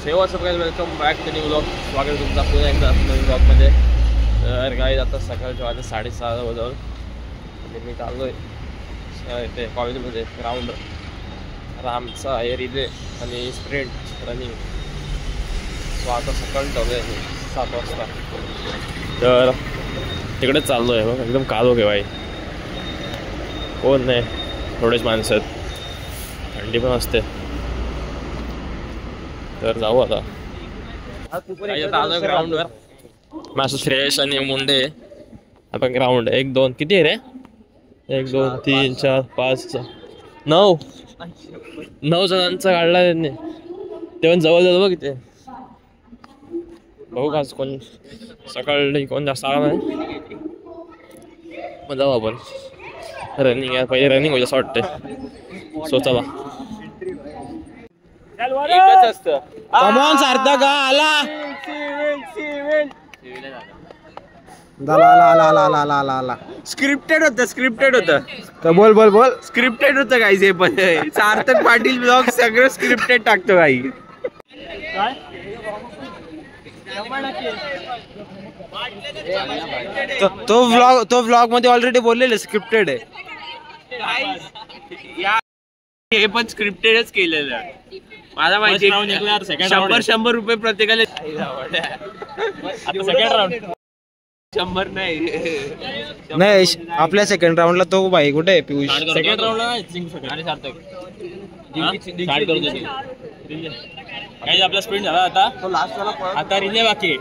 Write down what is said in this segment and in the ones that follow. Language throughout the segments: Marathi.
शेवटचं काय welcome back to new vlog. स्वागत तुमचा पुन्हा एकदा नवीन व्लॉगमध्ये. तर काय आता सकाळच्या वाजता 6:30 वाजवून आणि मी चाललो आहे इथे कॉलेजमध्ये ग्राउंड. आमचा आहे रिले आणि स्प्रिंट रनिंग. सो आता सकाळी चालू आहे 7 वाजता. तर तिकडेच चाललो आहे. बघ एकदम कालो घे बाई, कोण नाही, थोडेच माणसं आहेत, थंडी पण असते. तर जाऊ आता आलो ग्राउंडवर. माझं फ्रेश आणि मुंडे आपण ग्राउंड 1 2 किती आहे रे? 1 2 3 4 5 6 9 जणांचा काढला त्यांनी. ते पण जवळ जवळ बघ इथे. बघू का कोण सकाळी कोण जास्त आला नाही. मग जाऊ आपण रनिंग आहे. पहिले रनिंग होईल असं वाटतंय. सो चला. एकच असतं. कमॉन सार्थक आला. आला. स्क्रिप्टेड होतं. तर बोल. स्क्रिप्टेड होतं काही हे पण. सार्थक पाटील ब्लॉग सगळं स्क्रिप्टेड टाकतो काही. तो व्लॉग मध्ये ऑलरेडी बोललेलं स्क्रिप्टेड आहे. हे पण स्क्रिप्टेडच केलेलं. मला माहिती 100 रुपये प्रत्येकाला. सेकंड राऊंड 100 नाही. आपल्या सेकंड राऊंडला तो भाई कुठे आहे? पियुष सेकंड राऊंडला आणि सार्थक स्टार्ट करतो. काही आपला स्प्रिंट झाला आता रिले बाकी.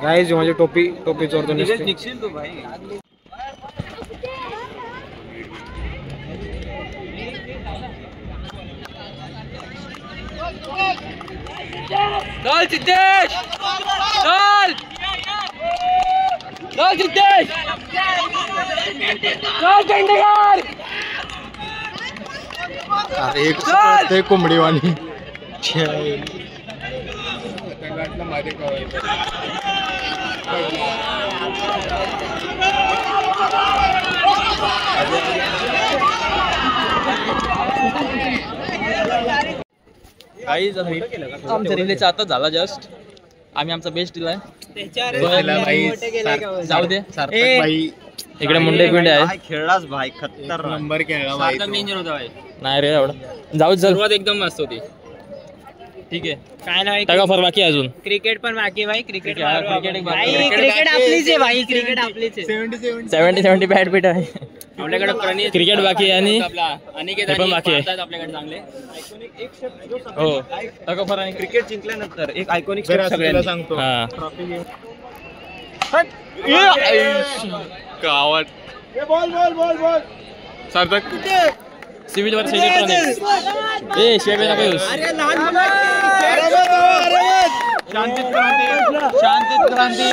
गाईज माझी टोपी चोरतो. निघशील तू भाई. चल सिद्धेश, चल सिद्धेश, चल चंडीगड. ते कोंबडीवाणी आमच्या रिलेचा आता झाला जस्ट. आम्ही आमचा बेस्ट दिलाय. जाऊ दे. इकडे मुंडे पिंडे आहे. खेळलाच भाई, खतरनाक नंबर खेळला भाई. नाही रे एवढं. जाऊ सुरुवात एकदम मस्त होती. ठीक आहे. काय नाही टाका फर बाकी अजून. क्रिकेट पण बाकी भाई. क्रिकेट क्रिकेट आपलीच आहे भाई. क्रिकेट आपलीच आहे. 70 बॅट आहे आपल्याकडे. क्रिकेट बाकी आहे आणि पण बाकी आहे आपल्याकडे चांगले. हो टाका फर. आणि क्रिकेट जिंकल्यानंतर एक आयकॉनिक सगळ्यांना सांगतो. गावात सार्थक सिव्हिल वर इलेक्ट्रॉनिक्स. ए शेवे नका यूज. शांतीत क्रांती.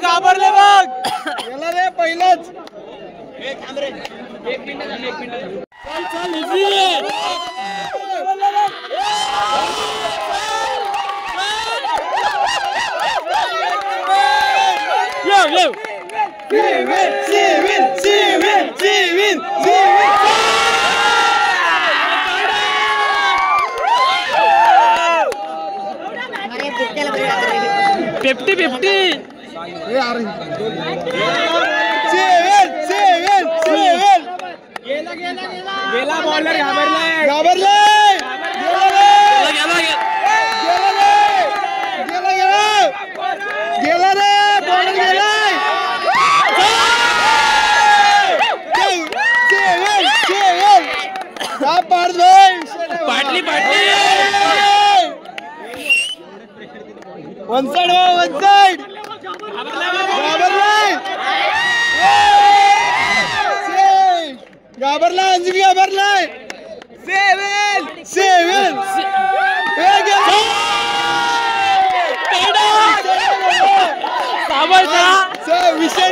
घाबरले बघ. गेला रे पहिलाच. एक मिनिट. गेला बॉलर घाबरलाय. गेला रे बॉलर गेलाय. पाटली वन साइड घाबरलाय. अंजली घाबरलाय. सेवन विषय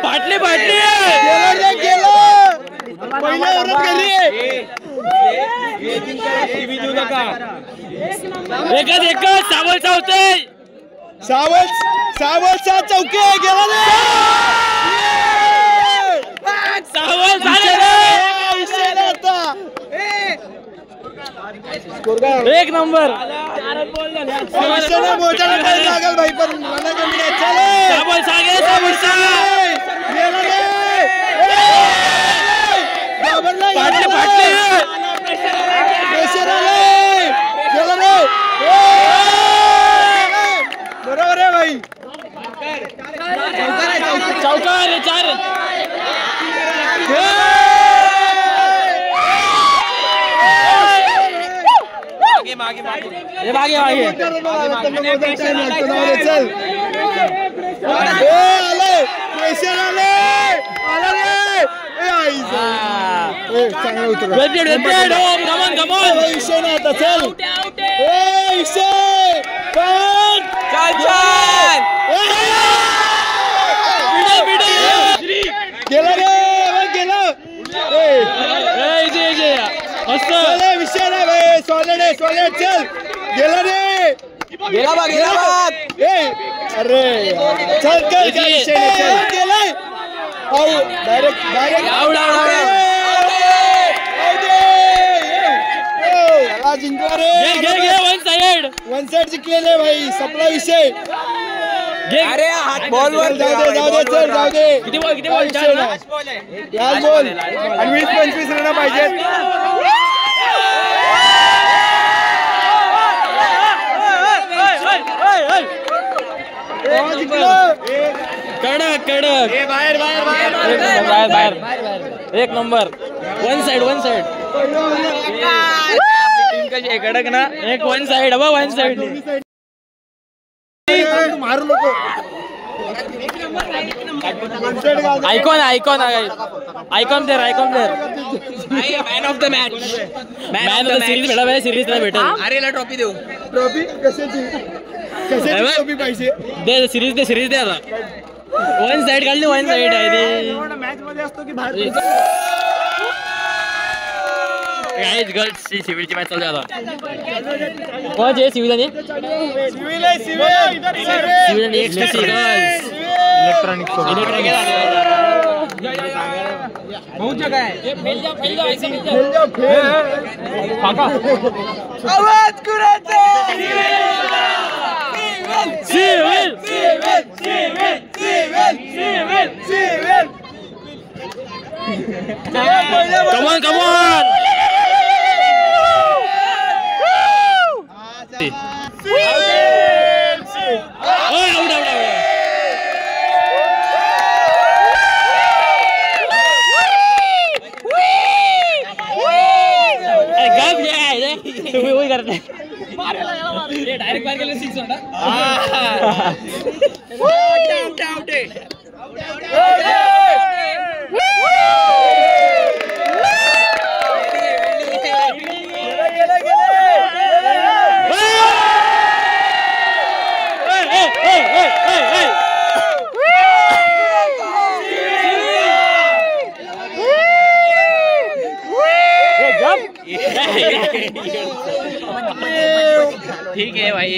पाटली गेला पहिल्या ओव्हरात गेली. एकच सावळचा होतोय सावळचा चौके गेला सावळ एक नंबर लागल भाई पण सावळ सागे सावळ बरोबर आहे भाई चौकार 4 मागे चल चांगला उतर विषय नाही आता चल गेला रे गेला विषय नाही भाई सॉलिड चल गेला रे गेला अरे चल विषय गेलाय डायरेक्ट जिंकला रे वन साइड जिंकलेले भाई सपला विषय अरे बॉल वर जाऊ दे किती बॉल याच बॉल आणि 20-25 रन पाहिजेत कडक बाहेर एक नंबर वन साइड टीम कशी कडक ना एक वन साइड मारू नको icon there man of the match series भेटेल अरे ट्रॉफी देऊ ट्रॉफी कशाची ट्रॉफी पाहिजे दे सिरीज दे आता वन साइड काढली वन साइड आहे ते मॅच मध्ये असतो की बाहेर गर्ल्स सिव्हिलची मॅच चालू आता कोणाची आहे सिव्हिल आणि इलेक्ट्रॉनिक आवाज करायचा Come on! तुम्ही वही करते डायरेक्ट बाहेर गेले 6 होता ठीक आहे भाई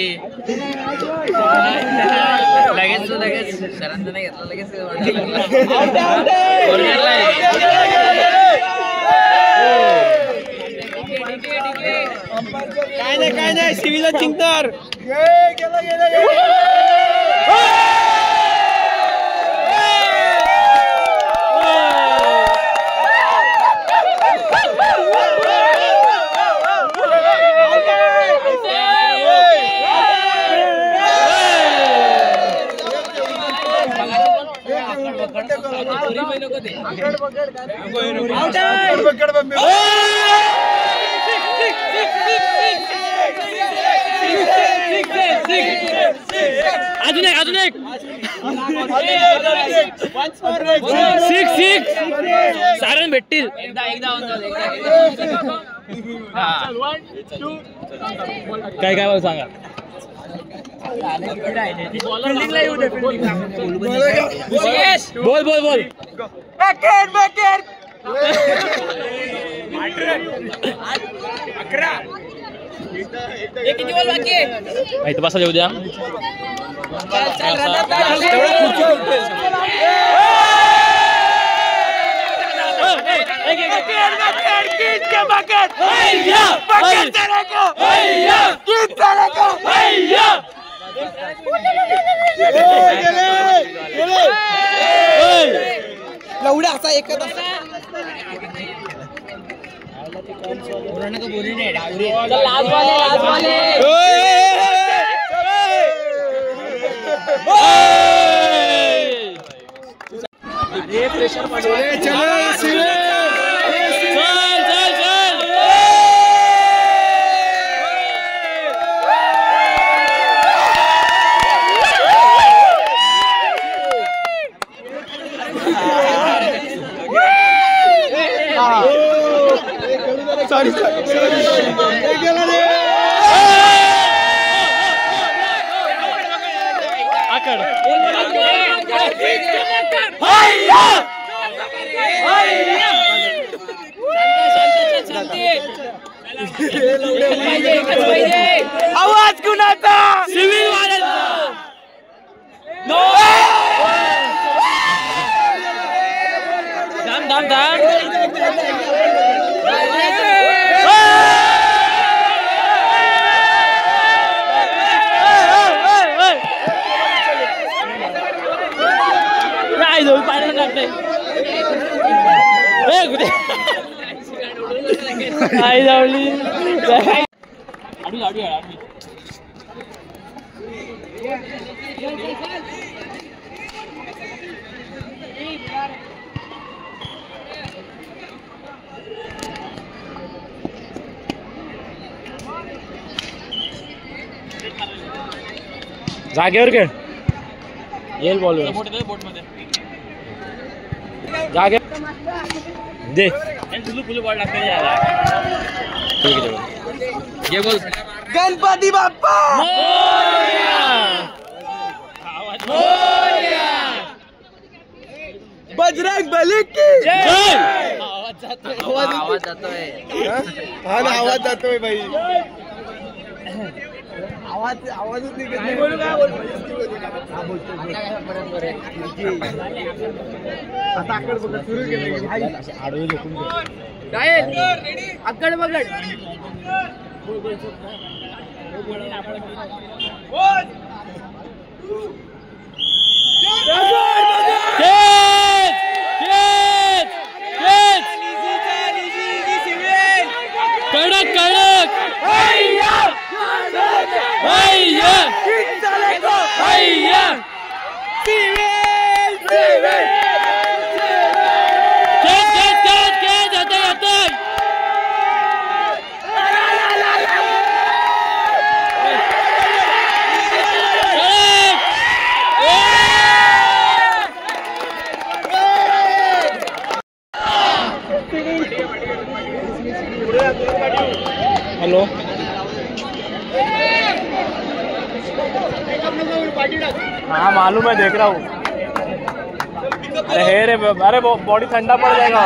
लगेच शरद नाही घेतला लगेच काय नाही सिव्हिल जिंकणार अजून एक 6 सारण भेटतील काय बोल सांगा बोल किती बॉल बाकी आहे? इथं बसा येऊ द्या. लवड्या असा एकच आवाज कुणाचा? सिव्हिल वाल्यांचा. थांब. नाही जाऊ पाण्यात लागतंय. आई जावली. जागेवर खेळ. येईल बॉल जागे दे. बॉल घे बोल. गणपती बाप्पा बजरंग बली की आवाज जातोय. आवाज जातोय भाई. आवाजच निघत नाही. आता आकड बघ सुरू केलं आडवे झोपून काय आकड बघड. हेलो हाँ मालूम है देख रहा हूँ. अरे हे रे अरे बॉडी ठंडा पड़ जाएगा.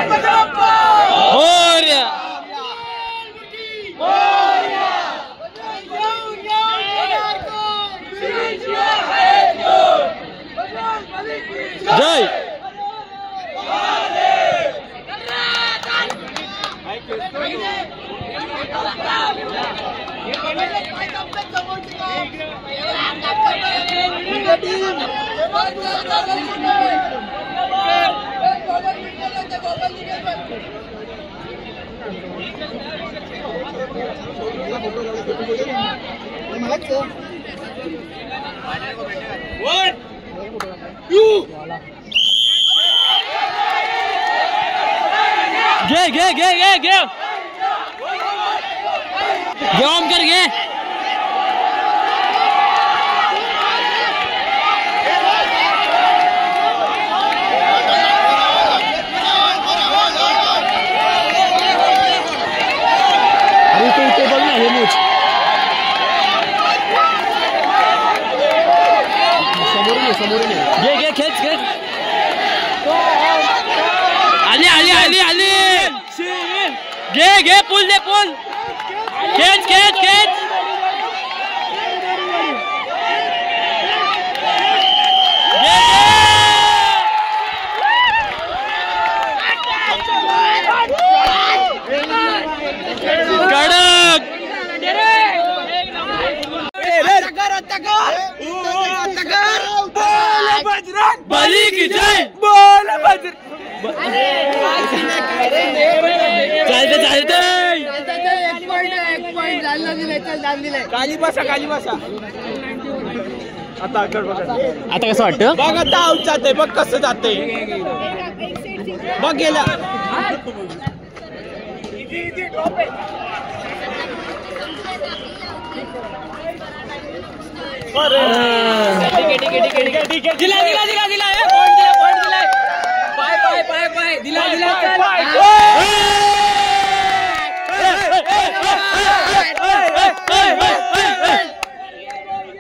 जय गे ऑन कर गे. अरे तो इथे बघ ना हे मूच समोरून घे खेच आली घे पुल दे पुल खेच बली की जय बोल काली बसा आता कसं वाटतं बघ आता आऊट जाते बघ कसं जाते बघ गेला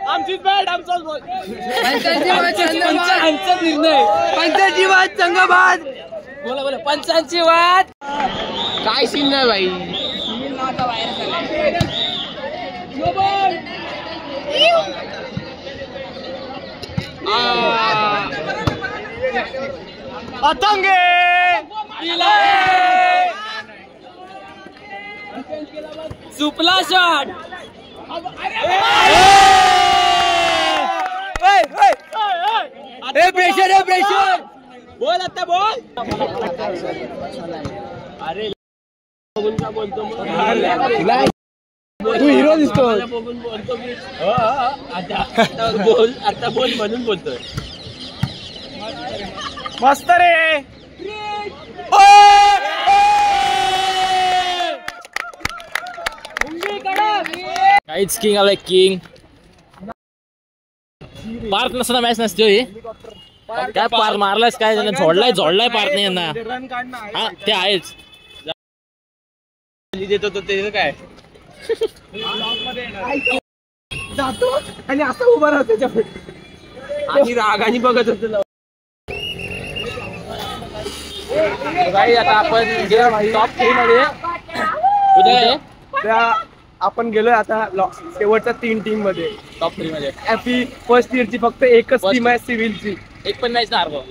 आमचीच बॅट आमचाच बॉल पंचांची वाद संघबाद बोला पंचांची वाद काय सीन नाही भाई अतंगे सुपला शॉट प्रेशर बोल आता बोल अरे बोलतो तू हिरो दिसतो आता बोल म्हणून बोलतोय मस्त रे काहीच किंग आलाय किंग पार्क नसताना मॅच नसते ही काय पार मारलायस काय झोडलाय पार्क नाही यांना रन काढणं हा ते आहेच देतो तो ते काय जातो आणि असं उभा राहतो त्याच्यापुढे आणि रागाने बघत होतो आता आपण टॉप 3 मध्ये उद्या आपण गेलोय आता शेवटच्या 3 टीम मध्ये टॉप 3 मध्ये एफई फर्स्ट इयरची फक्त एकच टीम आहे सिव्हिलची एक पण मॅच नाही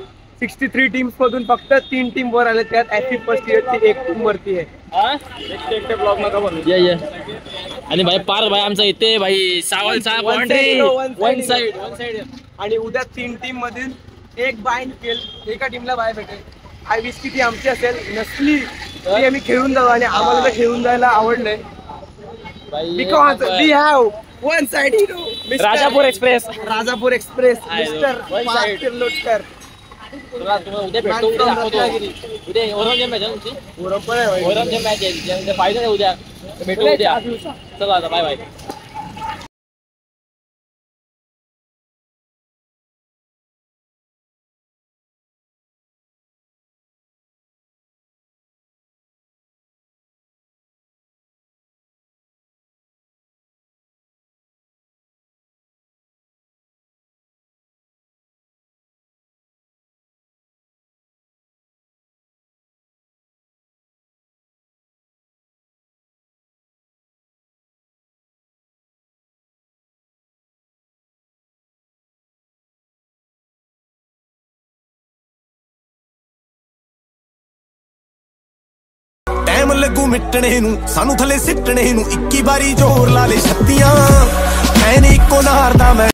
63 टीम्स मधून फक्त 3 टीम वर आले त्यात एफई फर्स्ट इयरची एक टीम वरती आहे ब्लॉग नका बनवू आणि भाई पार भाई आमचा इथे भाई सावल साहेब बाउंड्री वन साइड आणि उद्या 3 टीम मधून एक बाय केल एका टीमला बाय भेटेल आय विश की ती आमची असेल नसली ती आम्ही खेळून जाऊ आणि आम्हाला तर खेळून जायला आवडलंय because we have one side hero Rajapur express mister Kirloskar उद्या भेटतो उद्या दाखवतो उद्या औरंगजेब मॅच आहे तुमची बरोबर आहे औरंगजेब मॅच आहे फायनल आहे उद्या भेटू उद्या चला आता बाय बाय टाइम लगू मिटने नू सानू थले सिटने नू 21 बारी जोर ला ले छत्तियां मैं नी इको नारदा मैं